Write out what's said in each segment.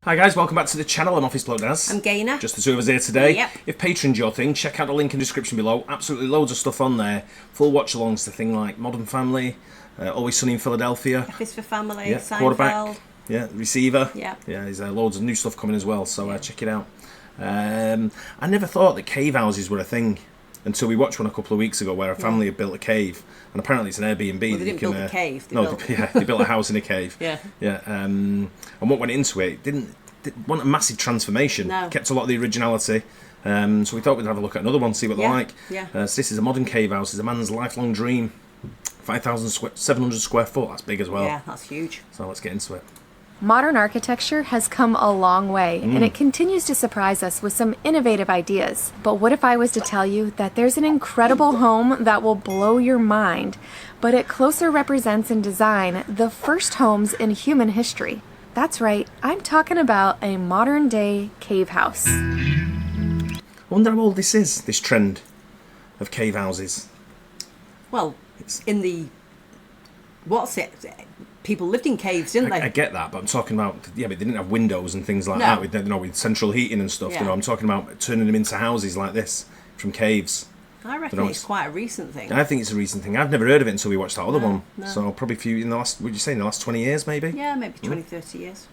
Hi guys, welcome back to the channel. I'm Office Bloke Daz. I'm Gaynor. Just the two of us here today. Yep. If Patreon's your thing, check out the link in the description below. Absolutely loads of stuff on there. Full watch-alongs to things like Modern Family, Always Sunny in Philadelphia. F is for Family, Yeah, Seinfeld. Quarterback. Yeah, Receiver. Yeah. Yeah, there's loads of new stuff coming as well, so check it out. I never thought that cave houses were a thing until we watched one a couple of weeks ago where a family had built a cave, and apparently it's an Airbnb. Well, they didn't build a cave. They built a house in a cave. Yeah. Yeah. And what went into it didn't want a massive transformation. No. Kept a lot of the originality. So we thought we'd have a look at another one, see what they're like. Yeah. So this is a modern cave house. It's a man's lifelong dream. 5,700 square foot. That's big as well. Yeah, that's huge. So let's get into it. Modern architecture has come a long way, and it continues to surprise us with some innovative ideas. But what if I was to tell you that there's an incredible home that will blow your mind, but it closer represents in design the first homes in human history? That's right, I'm talking about a modern-day cave house. I wonder how old this is, this trend of cave houses. Well, in the... What's it? People lived in caves, didn't they? I get that, but I'm talking about, but they didn't have windows and things like No. that, with central heating and stuff. Yeah. I'm talking about turning them into houses like this from caves. I reckon it's quite a recent thing. I think it's a recent thing. I've never heard of it until we watched that other one. No. So probably in the last 20 years maybe? Yeah, maybe 20, 30 years.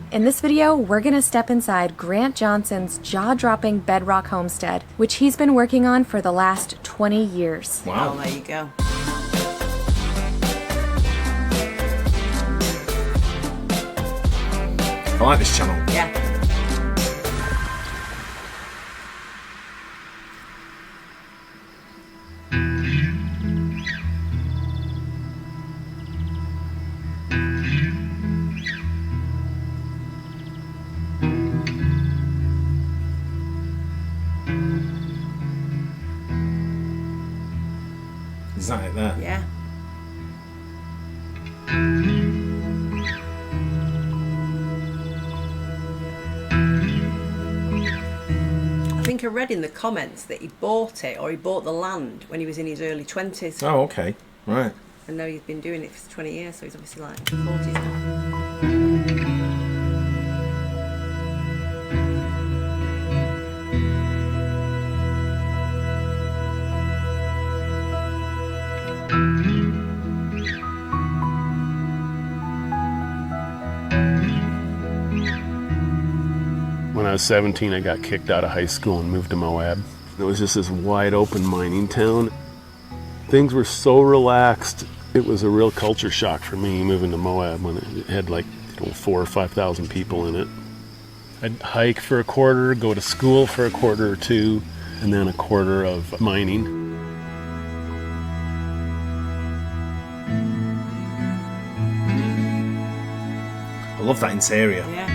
In this video, we're going to step inside Grant Johnson's jaw-dropping bedrock homestead, which he's been working on for the last 20 years. Wow. Oh, there you go. I like this channel. Yeah. Is that it there? Yeah. I think I read in the comments that he bought it, or he bought the land when he was in his early 20s. Oh, okay. Right. And now he's been doing it for 20 years, so he's obviously like 40s now. When I was 17, I got kicked out of high school and moved to Moab. It was just this wide open mining town. Things were so relaxed. It was a real culture shock for me moving to Moab when it had like 4,000 or 5,000 people in it. I'd hike for a quarter, go to school for a quarter or two, and then a quarter of mining. I love that interior. Yeah.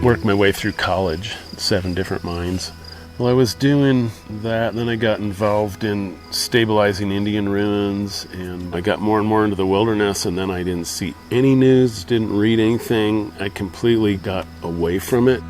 Worked my way through college, 7 different mines. Well, I was doing that, and then I got involved in stabilizing Indian ruins, and I got more and more into the wilderness, and then I didn't see any news, didn't read anything. I completely got away from it.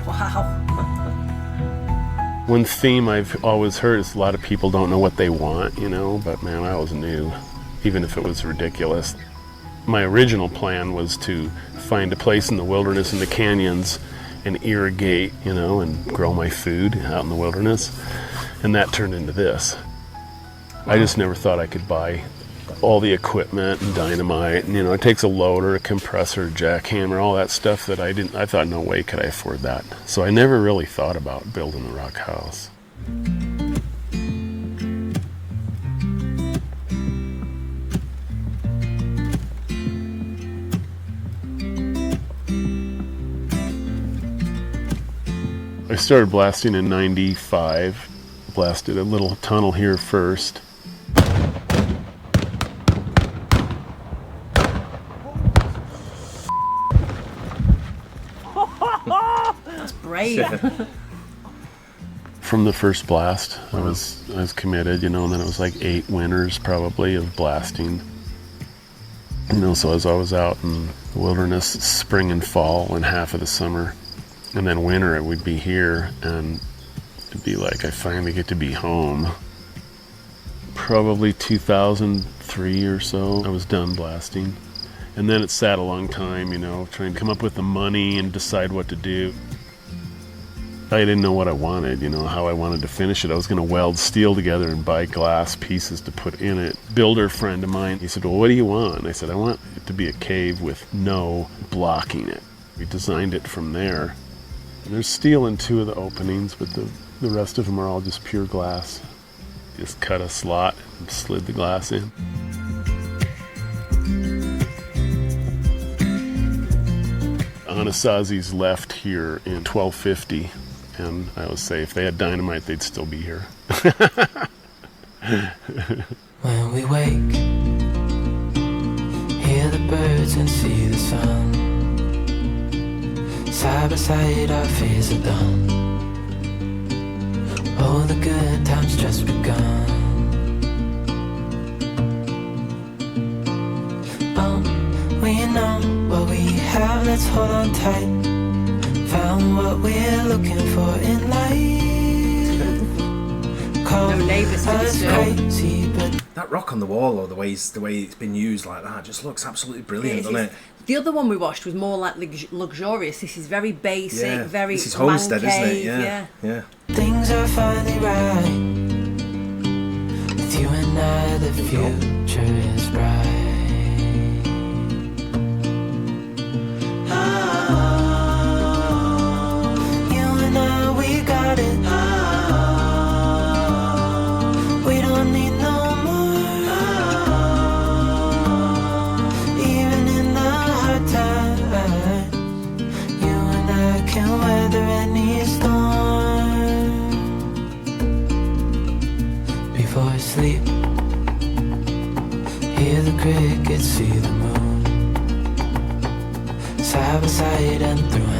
Wow. One theme I've always heard is a lot of people don't know what they want, but man, I always knew, even if it was ridiculous. My original plan was to find a place in the wilderness in the canyons and irrigate, and grow my food out in the wilderness. And that turned into this. I just never thought I could buy all the equipment and dynamite, and it takes a loader, a compressor, jackhammer, all that stuff that I thought no way could I afford that. So I never really thought about building a rock house. I started blasting in 95. Blasted a little tunnel here first. That's brave. From the first blast, I was committed, and then it was like 8 winters probably of blasting. So as I was out in the wilderness, spring and fall, and half of the summer, and then winter, it would be here, and it'd be like I finally get to be home. Probably 2003 or so, I was done blasting. And then it sat a long time, trying to come up with the money and decide what to do. I didn't know what I wanted, how I wanted to finish it. I was going to weld steel together and buy glass pieces to put in it. Builder friend of mine, he said, well, what do you want? And I said, I want it to be a cave with no blocking it. We designed it from there. And there's steel in 2 of the openings, but the rest of them are all just pure glass. Just cut a slot and slid the glass in. Anasazis left here in 1250, and I always say if they had dynamite, they'd still be here. When we wake, hear the birds and see the sun. Side by side, our fears are done. Oh, the good times just begun. We know what we have, let's hold on tight. Found what we're looking for in life. No neighbours to disturb. Crazy, but That rock on the wall, or the way it's been used like that, just looks absolutely brilliant, doesn't it? The other one we watched was more like luxurious. This is very basic, very This is Homestead, man isn't cave, it? Yeah. things are finally right. With you and I, the future is bright. You and I, we got it. We don't need no more. Even in the hard times, you and I can weather any storm. Before I sleep, hear the crickets, see the moon. Side by side and through.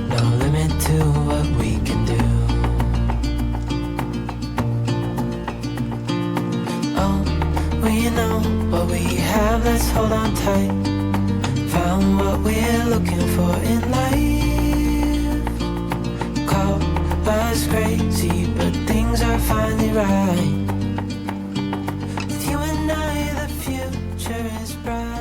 No limit to what we can do. Oh, we know what we have, let's hold on tight. Found what we're looking for in life. Call us crazy, but things are finally right. With you and I, the future is bright.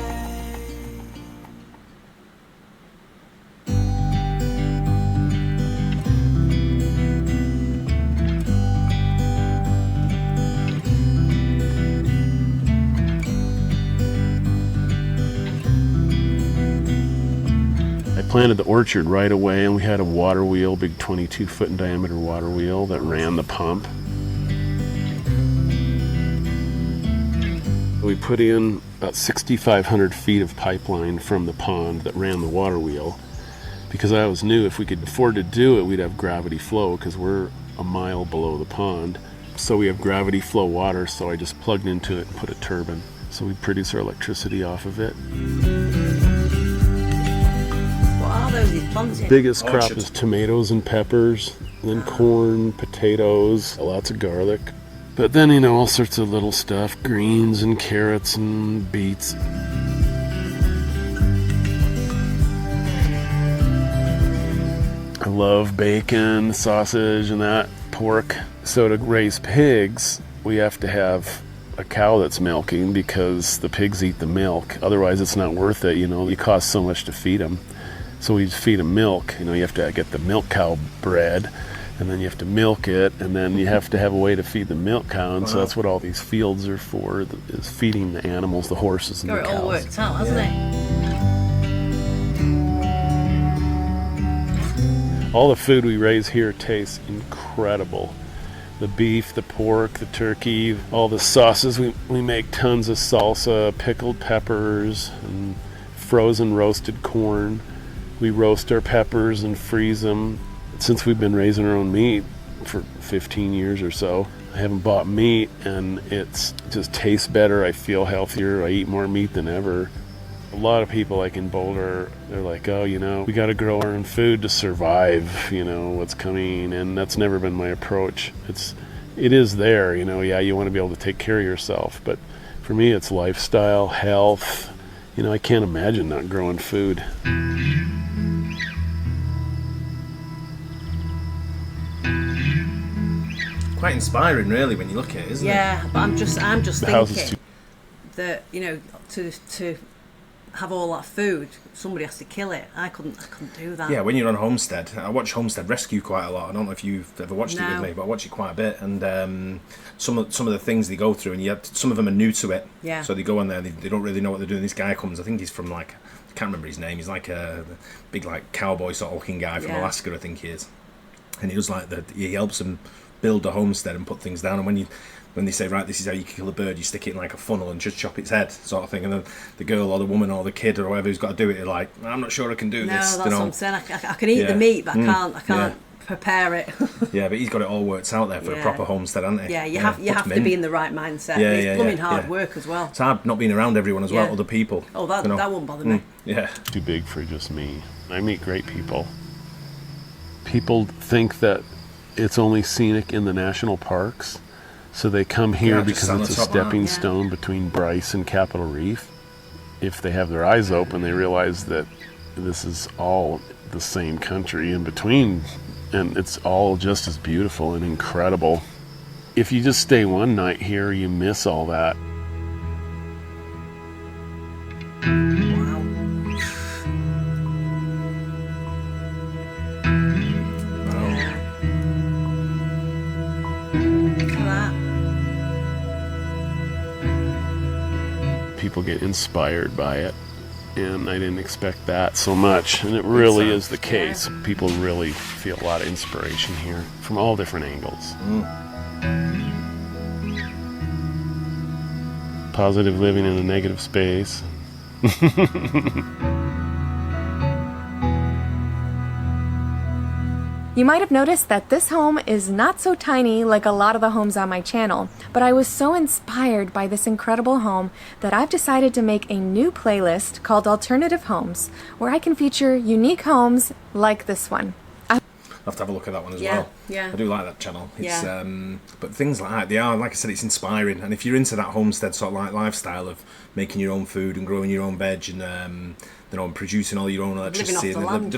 Planted the orchard right away, and we had a water wheel, big 22-foot in diameter water wheel that ran the pump. We put in about 6,500 feet of pipeline from the pond that ran the water wheel, because I always knew if we could afford to do it, we'd have gravity flow, because we're a mile below the pond. So we have gravity flow water, so I just plugged into it and put a turbine. So we produce our electricity off of it. Biggest crop is tomatoes and peppers, then corn, potatoes, lots of garlic. But then, all sorts of little stuff, greens and carrots and beets. I love bacon, sausage, and that, pork. So to raise pigs, we have to have a cow that's milking because the pigs eat the milk. Otherwise, it's not worth it, it costs so much to feed them. So we feed them milk. You have to get the milk cow bred, and then you have to milk it, and then you have to have a way to feed the milk cow. And so that's what all these fields are for, is feeding the animals, the horses and the cows. Got it all worked out, hasn't it? All the food we raise here tastes incredible. The beef, the pork, the turkey, all the sauces. We make tons of salsa, pickled peppers, and frozen roasted corn. We roast our peppers and freeze them. Since we've been raising our own meat for 15 years or so, I haven't bought meat, and it just tastes better. I feel healthier. I eat more meat than ever. A lot of people, like in Boulder, they're like, oh, we got to grow our own food to survive, what's coming. And that's never been my approach. It is there, yeah, you want to be able to take care of yourself. But for me, it's lifestyle, health. I can't imagine not growing food. Quite inspiring, really, when you look at it, isn't it? Yeah, but I'm just thinking that to have all that food, somebody has to kill it. I couldn't do that. Yeah, when you're on Homestead, I watch Homestead Rescue quite a lot. I don't know if you've ever watched it with me, but I watch it quite a bit. And some of the things they go through, and some of them are new to it. Yeah. So they go on there, they don't really know what they're doing. This guy comes, I think he's from I can't remember his name. He's like a big cowboy sort of looking guy from Alaska, I think he is. And he does he helps them build a homestead and put things down. And when they say, right, this is how you kill a bird, you stick it in a funnel and just chop its head, sort of thing. And then the girl or the woman or the kid or whoever who's got to do it, they're like, I'm not sure I can do this. No, that's what I'm saying. I can eat the meat, but I can't prepare it. Yeah, but he's got it all worked out there for a proper homestead, hasn't he? Yeah, you have to be in the right mindset. Yeah, it's blooming hard work as well. It's hard not being around everyone as well, other people. Oh, that won't bother me. Yeah. Too big for just me. I meet great people. People think that it's only scenic in the national parks, so they come here because it's a stepping stone between Bryce and Capitol Reef. If they have their eyes open, they realize that this is all the same country in between, and it's all just as beautiful and incredible. If you just stay one night here, you miss all that. People get inspired by it, and I didn't expect that so much, and it really is the case. People really feel a lot of inspiration here from all different angles. Positive living in a negative space. You might have noticed that this home is not so tiny like a lot of the homes on my channel, but I was so inspired by this incredible home that I've decided to make a new playlist called Alternative Homes, where I can feature unique homes like this one. I'll have to have a look at that one as well. Yeah. I do like that channel. It's, but things like that, they are, like I said, it's inspiring. And if you're into that homestead sort of lifestyle of making your own food and growing your own veg and producing all your own electricity and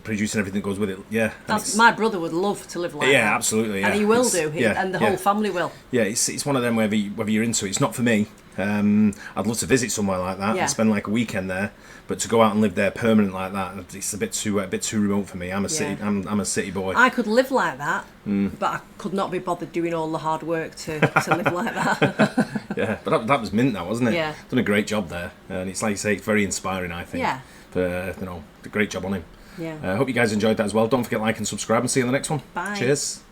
producing everything that goes with it. Yeah, my brother would love to live like that. Yeah, absolutely. Yeah. And he will do. And the whole family will. Yeah, it's one of them whether you're into it. It's not for me. I'd love to visit somewhere like that and spend a weekend there, but to go out and live there permanent like that, it's a bit too remote for me. I'm a city boy. I could live like that, but I could not be bothered doing all the hard work to live like that. Yeah, but that was mint, that wasn't it? Yeah, done a great job there, and it's like you say, it's very inspiring. I think. Yeah. A great job on him. Yeah. I hope you guys enjoyed that as well. Don't forget to like and subscribe, and see you in the next one. Bye. Cheers.